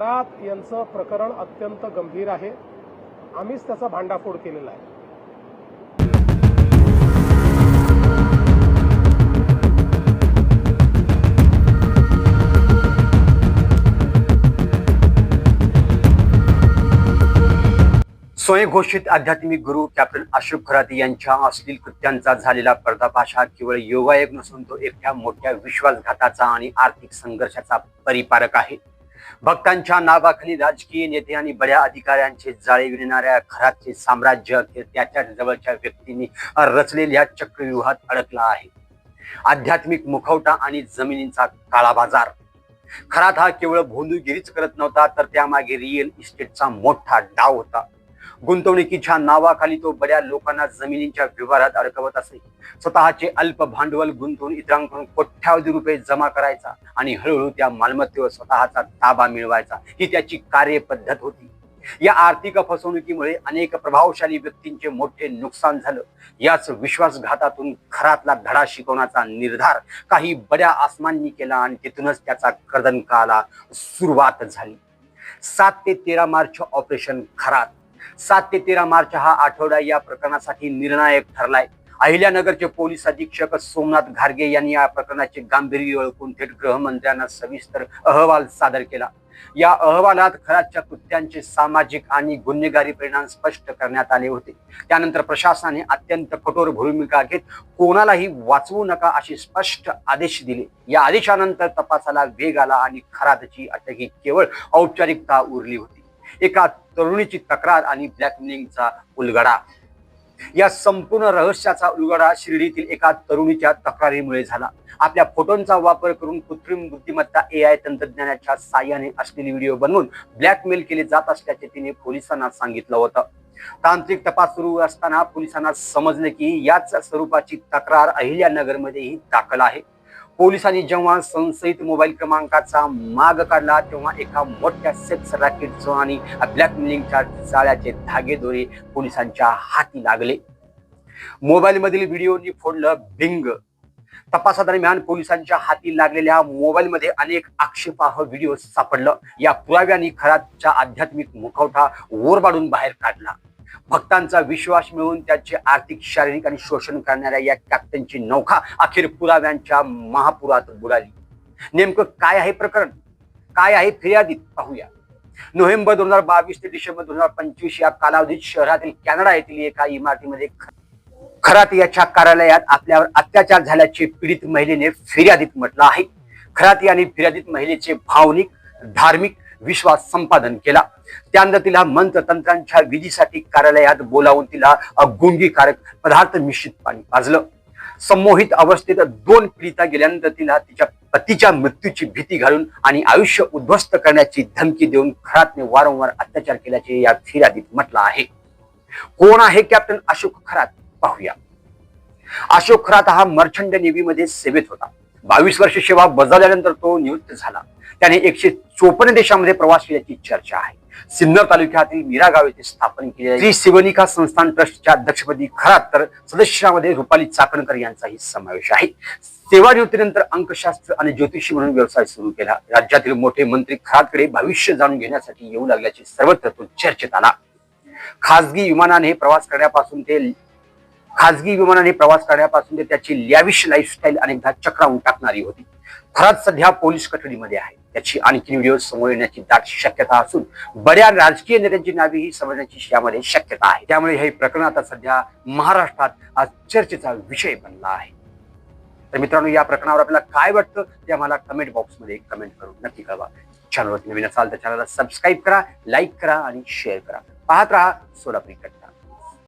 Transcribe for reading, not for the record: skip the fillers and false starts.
खरात यांचं प्रकरण अत्यंत गंभीर आहे. आम्हीच त्याचा भांडाफोड केलेला आहे. स्वयंघोषित आध्यात्मिक गुरु कॅप्टन अशोक खरात यांच्या अश्लील कृत्यांचा झालेला पर्दाफाश हा केवळ योगायोग नसून तो एकट्या मोठ्या विश्वासघाताचा आणि आर्थिक संघर्षाचा परिपारक आहे. भक्तांच्या नावाखाली राजकीय नेते आणि बड्या अधिकाऱ्यांचे जाळे विणणाऱ्या खरातचे साम्राज्य त्याच्या जवळच्या व्यक्तींनी रचलेल्या चक्रव्यूहात अडकला आहे. आध्यात्मिक मुखवटा आणि जमिनींचा काळा बाजार. खरात हा केवळ भोंदूगिरीच करत नव्हता, तर त्यामागे रिअल इस्टेटचा मोठा डाव होता. गुंतवणुकीच्या नावाखाली तो बड्या लोकांना जमिनींच्या व्यवहारात अडकवत असे. स्वतःचे अल्प भांडवल गुंतवून इतरांकडून कोट्यावधी रुपये जमा करायचा आणि हळूहळू त्या मालमत्तेवर स्वतःचा ताबा मिळवायचा ही त्याची कार्यपद्धत होती. या आर्थिक फसवणुकीमुळे अनेक प्रभावशाली व्यक्तींचे मोठे नुकसान झालं. याच विश्वासघातातून खरातला धडा शिकवण्याचा निर्धार काही बड्या आसमांनी केला आणि तिथूनच त्याचा कर्दनकाला सुरुवात झाली. 7 ते 13 मार्च ऑपरेशन खरात. 7 ते 13 मार्च हा आठवडा या प्रकरणासाठी निर्णायक ठरलाय. अहिल्यानगरचे पोलीस अधीक्षक सोमनाथ घारगे यांनी या प्रकरणाचे गांभीर्य ओळखून थेट गृहमंत्र्यांना सविस्तर अहवाल सादर केला. या अहवालात खरातच्या कृत्यांचे सामाजिक आणि गुन्हेगारी परिणाम स्पष्ट करण्यात आले होते. त्यानंतर प्रशासनाने अत्यंत कठोर भूमिका घेत कोणालाही वाचवू नका असे स्पष्ट आदेश दिले. या आदेशानंतर तपासाला वेग आला आणि खरातची अटक ही केवळ औपचारिकता उरली होती. एका तरुणीची तक्रार आणि ब्लॅकमेलिंगचा उलगडा. या संपूर्ण रहस्याचा उलगडा शिर्डीतील एका तरुणीच्या तक्रारीमुळे झाला. आपल्या फोटोंचा वापर करून कृत्रिम बुद्धिमत्ता AI तंत्रज्ञानाच्या साहाय्याने असलेले व्हिडिओ बनवून ब्लॅकमेल केले जात असल्याचे तिने पोलिसांना सांगितलं होतं. तांत्रिक तपास सुरू असताना पोलिसांना समजले की याच स्वरूपाची तक्रार अहिल्यानगरमध्येही दाखल आहे. पोलिसांनी जेव्हा संशयित मोबाईल क्रमांकाचा माग काढला तेव्हा एका मोठ्या सेक्स रॅकेटचं आणि ब्लॅकमेलिंगच्या जाळ्याचे धागेदोरे पोलिसांच्या हाती लागले. मोबाईलमधील व्हिडिओनी फोडलं बिंग. तपासादरम्यान पोलिसांच्या हाती लागलेल्या मोबाईलमध्ये अनेक आक्षेपार्ह व्हिडिओ सापडलं. या पुराव्यांनी खरातच्या आध्यात्मिक मुखवटा ओरबाडून बाहेर काढला. भक्तांचा विश्वास मिळवून त्याचे आर्थिक, शारीरिक आणि शोषण करणाऱ्या या कॅप्टनची नौका अखेर पुराव्यांच्या महापुरात बुडाली. नेमकं काय आहे प्रकरण, काय आहे फिर्यादीत, पाहूया. नोव्हेंबर 2022 ते डिसेंबर 2025 या कालावधीत शहरातील कॅनडा येथील एका इमारतीमध्ये खरात याच्या कार्यालयात आपल्यावर अत्याचार झाल्याचे पीडित महिलेने फिर्यादीत म्हटलं आहे. खरात यांनी फिर्यादीत महिलेचे भावनिक, धार्मिक विश्वास संपादन केला. त्यानंतर तिला मंत्रतंत्रांच्या विधीसाठी कार्यालयात बोलावून तिला गुंगीकारक पदार्थ मिश्रित पाणी पाजलं. संमोहित अवस्थेत 2 पीडिता गेल्यानंतर तिला तिच्या पतीच्या मृत्यूची भीती घालून आणि आयुष्य उद्ध्वस्त करण्याची धमकी देऊन खरातने वारंवार अत्याचार केल्याचे या फिर्यादीत म्हटलं आहे. कोण आहे कॅप्टन अशोक खरात, पाहूया. अशोक खरात हा मर्चंट नेव्हीमध्ये सेवेत होता. 22 वर्ष सेवा बजावल्यानंतर तो निवृत्त झाला. त्याने 154 देशांमध्ये प्रवास केल्याची चर्चा आहे. सिन्नर तालुक्यातील मीरा गाव येथे स्थापन केलेल्या श्री शिवनिका संस्थान ट्रस्टच्या अध्यक्षपदी खरात तर सदस्यांमध्ये रुपाली चाकणकर यांचाही समावेश आहे. सेवानिवृत्तीनंतर अंकशास्त्र आणि ज्योतिषी म्हणून व्यवसाय सुरू केला. राज्यातील मोठे मंत्री खरातकडे भविष्य जाणून घेण्यासाठी येऊ लागल्याचे सर्वत्र तो चर्चेत आला. खासगी विमानाने प्रवास करण्यापासून ते त्याची लॅविश लाईफस्टाईल अनेकदा चक्रावून टाकणारी होती. खरात सध्या पोलीस कस्टडीमध्ये आहे. त्याची आणखी व्हिडिओ समोर येण्याची दाट शक्यता असून बड्या राजकीय नेत्यांची नावेही समजण्याची यामध्ये शक्यता आहे. त्यामुळे हे प्रकरण आता सध्या महाराष्ट्रात आज चर्चेचा विषय बनला आहे. तर मित्रांनो, या प्रकरणावर आपल्याला काय वाटतं ते आम्हाला कमेंट बॉक्समध्ये कमेंट करून नक्की कळवा. चॅनलवर नवीन असाल तर चॅनलला सबस्क्राईब करा, लाईक करा आणि शेअर करा. पाहत राहा सोलापुरी कट्टा.